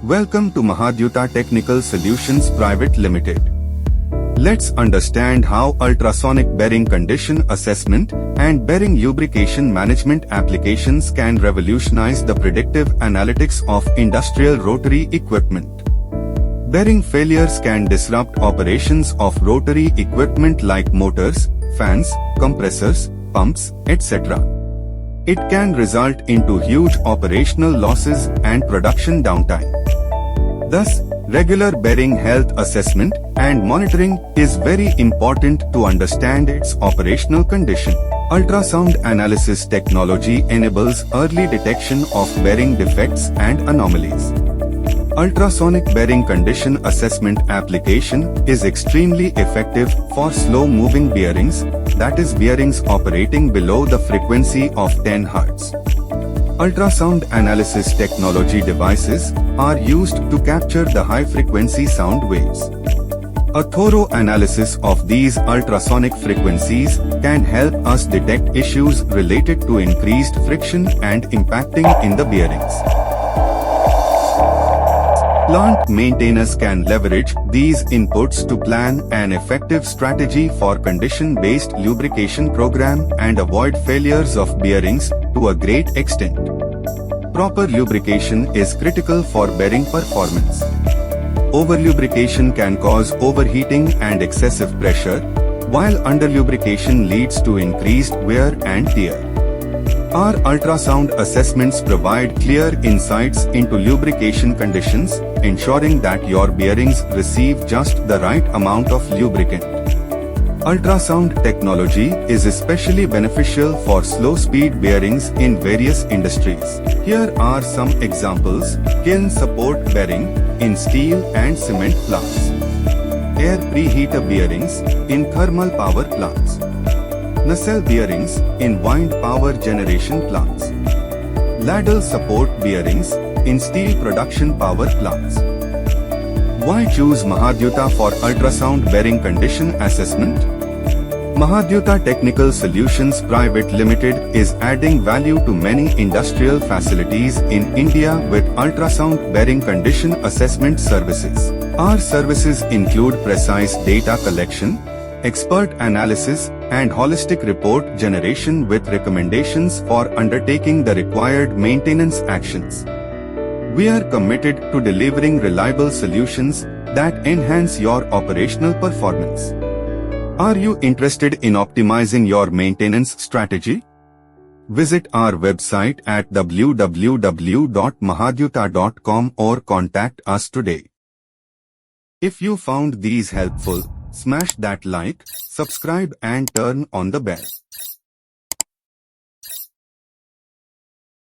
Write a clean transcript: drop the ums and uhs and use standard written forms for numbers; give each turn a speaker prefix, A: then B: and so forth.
A: Welcome to Mahadyuta Technical Solutions Pvt Limited. Let's understand how ultrasonic bearing condition assessment and bearing lubrication management applications can revolutionize the predictive analytics of industrial rotary equipment. Bearing failures can disrupt operations of rotary equipment like motors, fans, compressors, pumps, etc. It can result into huge operational losses and production downtime. Thus, regular bearing health assessment and monitoring is very important to understand its operational condition. Ultrasound analysis technology enables early detection of bearing defects and anomalies. Ultrasonic bearing condition assessment application is extremely effective for slow-moving bearings, that is bearings operating below the frequency of 10 Hz. Ultrasound analysis technology devices are used to capture the high-frequency sound waves. A thorough analysis of these ultrasonic frequencies can help us detect issues related to increased friction and impacting in the bearings. Plant maintainers can leverage these inputs to plan an effective strategy for condition-based lubrication program and avoid failures of bearings to a great extent. Proper lubrication is critical for bearing performance. Over-lubrication can cause overheating and excessive pressure, while under-lubrication leads to increased wear and tear. Our ultrasound assessments provide clear insights into lubrication conditions, ensuring that your bearings receive just the right amount of lubricant. Ultrasound technology is especially beneficial for slow-speed bearings in various industries. Here are some examples: kiln support bearing in steel and cement plants, air preheater bearings in thermal power plants, nacelle bearings in wind power generation plants, ladle support bearings in steel production power plants. Why choose Mahadyuta for ultrasound bearing condition assessment? Mahadyuta Technical Solutions Pvt Limited is adding value to many industrial facilities in India with ultrasound bearing condition assessment services. Our services include precise data collection, expert analysis, and holistic report generation with recommendations for undertaking the required maintenance actions. We are committed to delivering reliable solutions that enhance your operational performance. Are you interested in optimizing your maintenance strategy? Visit our website at www.mahadyuta.com or contact us today. If you found these helpful, smash that like, subscribe and turn on the bell.